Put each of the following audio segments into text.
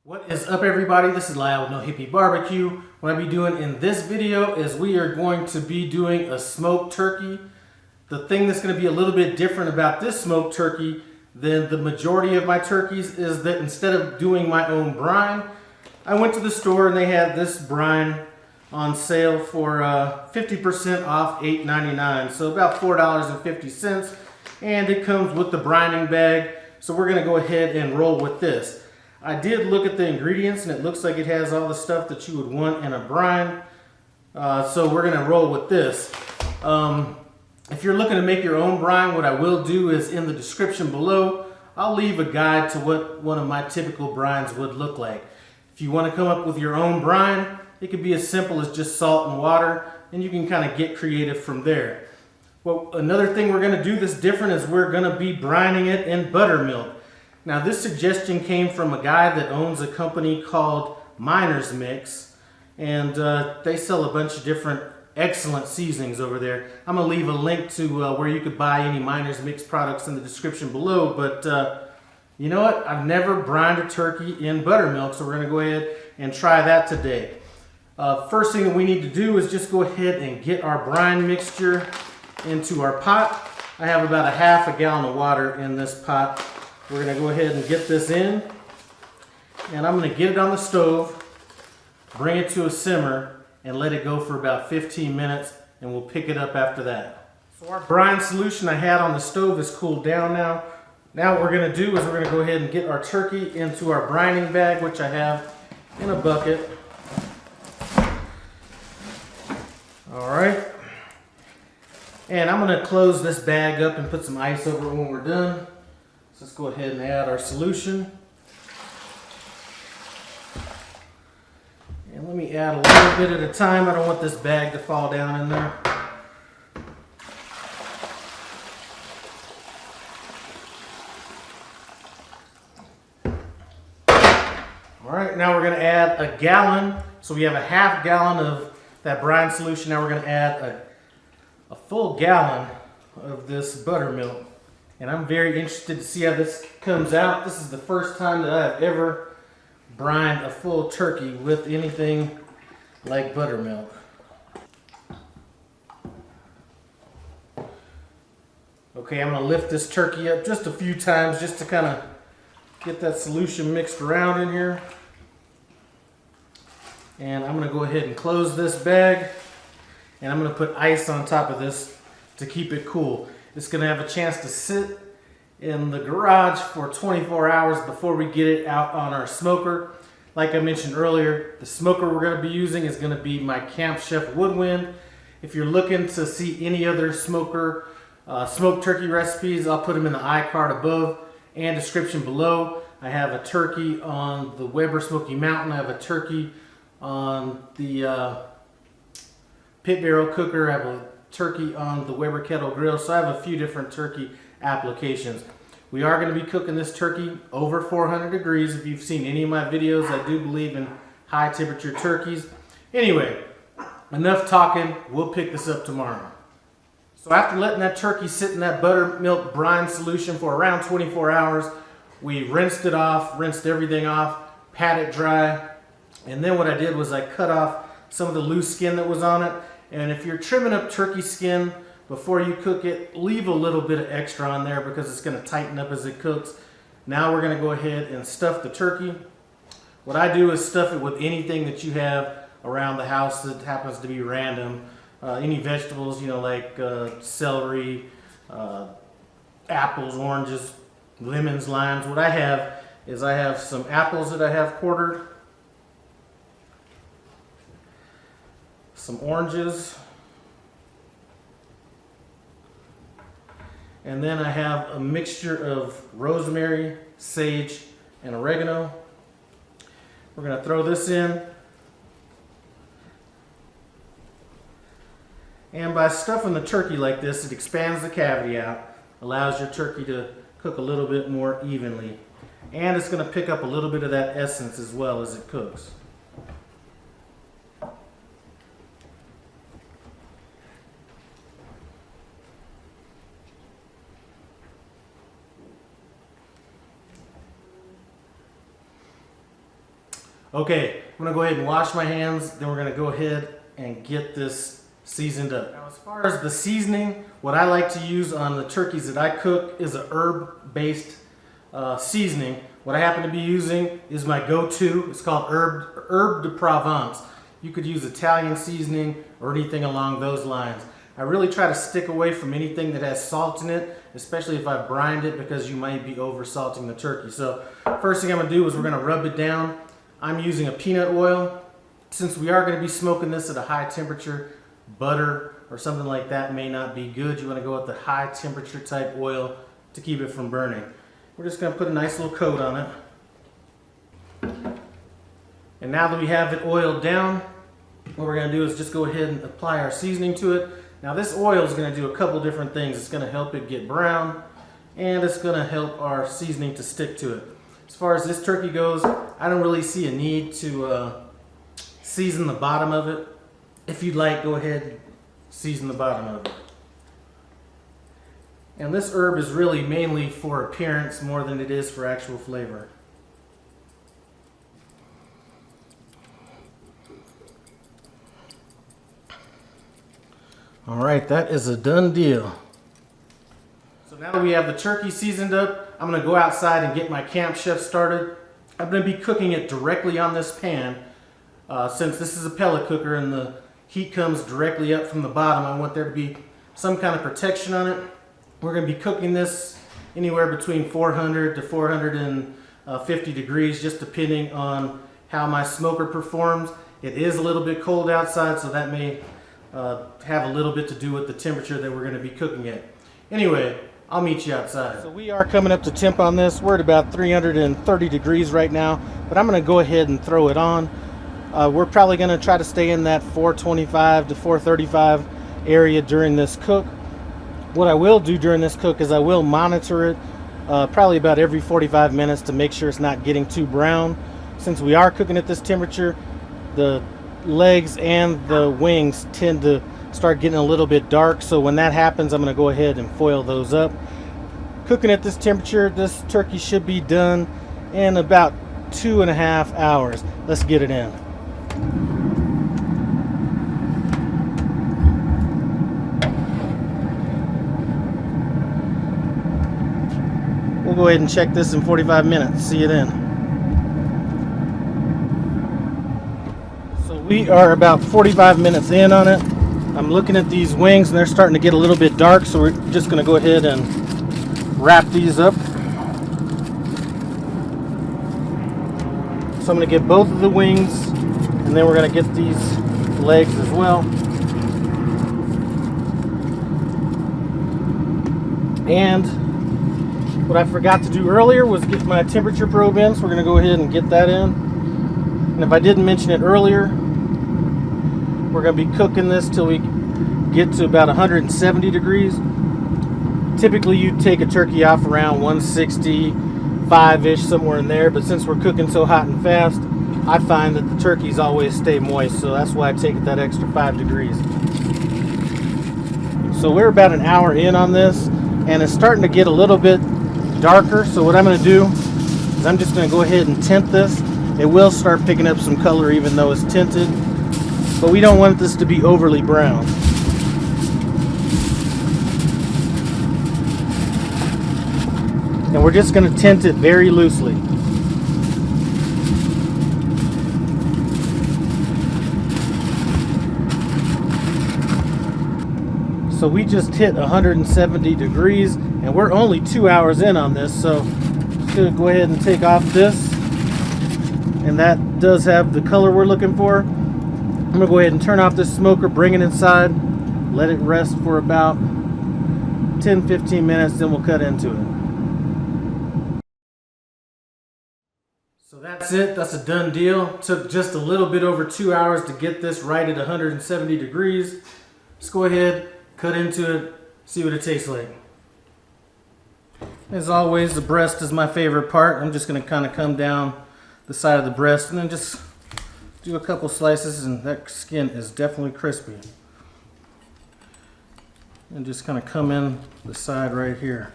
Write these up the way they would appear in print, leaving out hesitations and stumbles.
What is up, everybody? This is Lyle with No Hippie Barbecue. What I'll be doing in this video is we are going to be doing a smoked turkey. The thing that's going to be a little bit different about this smoked turkey than the majority of my turkeys is that instead of doing my own brine, I went to the store and they had this brine on sale for 50% off, $8.99, so about $4.50, and it comes with the brining bag. So we're going to go ahead and roll with this. I did look at the ingredients and it looks like it has all the stuff that you would want in a brine. So we're going to roll with this. If you're looking to make your own brine, what I will do is in the description below, I'll leave a guide to what one of my typical brines would look like. If you want to come up with your own brine, it could be as simple as just salt and water, and you can kind of get creative from there. Well, another thing we're going to do that's different is we're going to be brining it in buttermilk. Now, this suggestion came from a guy that owns a company called Miner's Mix, and they sell a bunch of different excellent seasonings over there. I'm going to leave a link to where you could buy any Miner's Mix products in the description below, but you know what? I've never brined a turkey in buttermilk, so we're going to go ahead and try that today. First thing that we need to do is just go ahead and get our brine mixture into our pot. I have about a half a gallon of water in this pot. We're going to go ahead and get this in, and I'm going to get it on the stove, bring it to a simmer, and let it go for about 15 minutes, and we'll pick it up after that. So our brine solution I had on the stove is cooled down now. Now what we're going to do is we're going to go ahead and get our turkey into our brining bag, which I have in a bucket. All right. And I'm going to close this bag up and put some ice over it when we're done. So let's go ahead and add our solution. And let me add a little bit at a time. I don't want this bag to fall down in there. All right, now we're going to add a gallon. So we have a half gallon of that brine solution. Now we're going to add a full gallon of this buttermilk. And I'm very interested to see how this comes out. This is the first time that I've ever brined a full turkey with anything like buttermilk. Okay, I'm going to lift this turkey up just a few times just to kind of get that solution mixed around in here. And I'm going to go ahead and close this bag. And I'm going to put ice on top of this to keep it cool. It's going to have a chance to sit in the garage for 24 hours before we get it out on our smoker. Like I mentioned earlier, the smoker we're going to be using is going to be my Camp Chef Woodwind. If you're looking to see any other smoker smoked turkey recipes, I'll put them in the iCard above and description below. I have a turkey on the Weber Smoky Mountain. I have a turkey on the Pit Barrel Cooker. I have a turkey on the Weber Kettle Grill. So I have a few different turkey applications. We are going to be cooking this turkey over 400 degrees. If you've seen any of my videos, I do believe in high temperature turkeys. Anyway, enough talking. We'll pick this up tomorrow. So after letting that turkey sit in that buttermilk brine solution for around 24 hours, we rinsed it off, rinsed everything off, pat it dry, and then what I did was I cut off some of the loose skin that was on it. And if you're trimming up turkey skin before you cook it, leave a little bit of extra on there because it's going to tighten up as it cooks. Now we're going to go ahead and stuff the turkey. What I do is stuff it with anything that you have around the house that happens to be random. Any vegetables, you know, like celery, apples, oranges, lemons, limes. What I have is I have some apples that I have quartered, some oranges, and then I have a mixture of rosemary, sage, and oregano. We're going to throw this in. And by stuffing the turkey like this, it expands the cavity out, allows your turkey to cook a little bit more evenly. And it's going to pick up a little bit of that essence as well as it cooks. Okay, I'm gonna go ahead and wash my hands, then we're gonna go ahead and get this seasoned up. Now, as far as the seasoning, what I like to use on the turkeys that I cook is a herb-based seasoning. What I happen to be using is my go-to. It's called Herb de Provence. You could use Italian seasoning or anything along those lines. I really try to stick away from anything that has salt in it, especially if I've brined it, because you might be over salting the turkey. So first thing I'm gonna do is we're gonna rub it down. I'm using a peanut oil. Since we are gonna be smoking this at a high temperature, butter or something like that may not be good. You wanna go with the high temperature type oil to keep it from burning. We're just gonna put a nice little coat on it. And now that we have it oiled down, what we're gonna do is just go ahead and apply our seasoning to it. Now this oil is gonna do a couple different things. It's gonna help it get brown, and it's gonna help our seasoning to stick to it. As far as this turkey goes, I don't really see a need to season the bottom of it. If you'd like, go ahead and season the bottom of it. And this herb is really mainly for appearance more than it is for actual flavor. All right, that is a done deal. So now that we have the turkey seasoned up, I'm gonna go outside and get my Camp Chef started. I'm gonna be cooking it directly on this pan. Since this is a pellet cooker and the heat comes directly up from the bottom, I want there to be some kind of protection on it. We're gonna be cooking this anywhere between 400 to 450 degrees, just depending on how my smoker performs. It is a little bit cold outside, so that may have a little bit to do with the temperature that we're going to be cooking at. Anyway, I'll meet you outside. So we are coming up to temp on this. We're at about 330 degrees right now, but I'm going to go ahead and throw it on. We're probably going to try to stay in that 425 to 435 area during this cook. What I will do during this cook is I will monitor it probably about every 45 minutes to make sure it's not getting too brown. Since we are cooking at this temperature, the legs and the wings tend to start getting a little bit dark, so when that happens, I'm going to go ahead and foil those up. Cooking at this temperature, this turkey should be done in about 2.5 hours. Let's get it in. We'll go ahead and check this in 45 minutes. See you then. We are about 45 minutes in on it. I'm looking at these wings and they're starting to get a little bit dark, so we're just going to go ahead and wrap these up. So I'm going to get both of the wings, and then we're going to get these legs as well. And what I forgot to do earlier was get my temperature probe in, so we're going to go ahead and get that in. And if I didn't mention it earlier, we're going to be cooking this till we get to about 170 degrees. Typically you'd take a turkey off around 165-ish, somewhere in there, but since we're cooking so hot and fast, I find that the turkeys always stay moist, so that's why I take it that extra 5 degrees. So we're about an hour in on this, and it's starting to get a little bit darker, so what I'm going to do is I'm just going to go ahead and tint this. It will start picking up some color even though it's tinted, but we don't want this to be overly brown. And we're just going to tint it very loosely. So we just hit 170 degrees and we're only 2 hours in on this, so I'm just going to go ahead and take off this. And that does have the color we're looking for. I'm going to go ahead and turn off this smoker, bring it inside, let it rest for about 10-15 minutes, then we'll cut into it. So that's it. That's a done deal. Took just a little bit over 2 hours to get this right at 170 degrees. Let's go ahead, cut into it, see what it tastes like. As always, the breast is my favorite part. I'm just going to kind of come down the side of the breast and then just do a couple slices, and that skin is definitely crispy. And just kind of come in the side right here.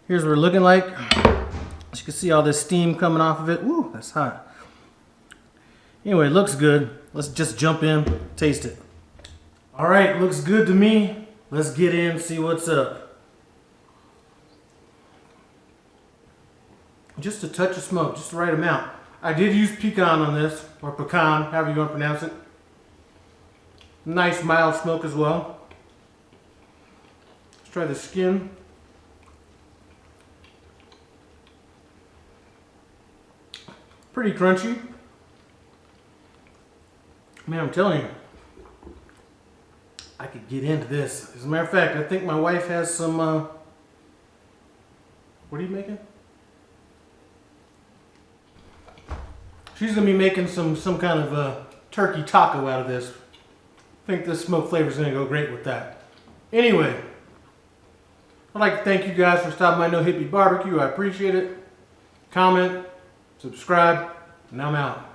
Here's what we're looking like. As you can see all this steam coming off of it. Woo, that's hot. Anyway, it looks good. Let's just jump in, taste it. All right, looks good to me. Let's get in, see what's up. Just a touch of smoke, just the right amount. I did use pecan on this, or pecan, however you want to pronounce it. Nice mild smoke as well. Let's try the skin. Pretty crunchy. Man, I'm telling you, I could get into this. As a matter of fact, I think my wife has some, what are you making? She's gonna be making some kind of turkey taco out of this. I think this smoke flavor is gonna go great with that. Anyway, I'd like to thank you guys for stopping by No Hippie Barbecue. I appreciate it. Comment, subscribe, and I'm out.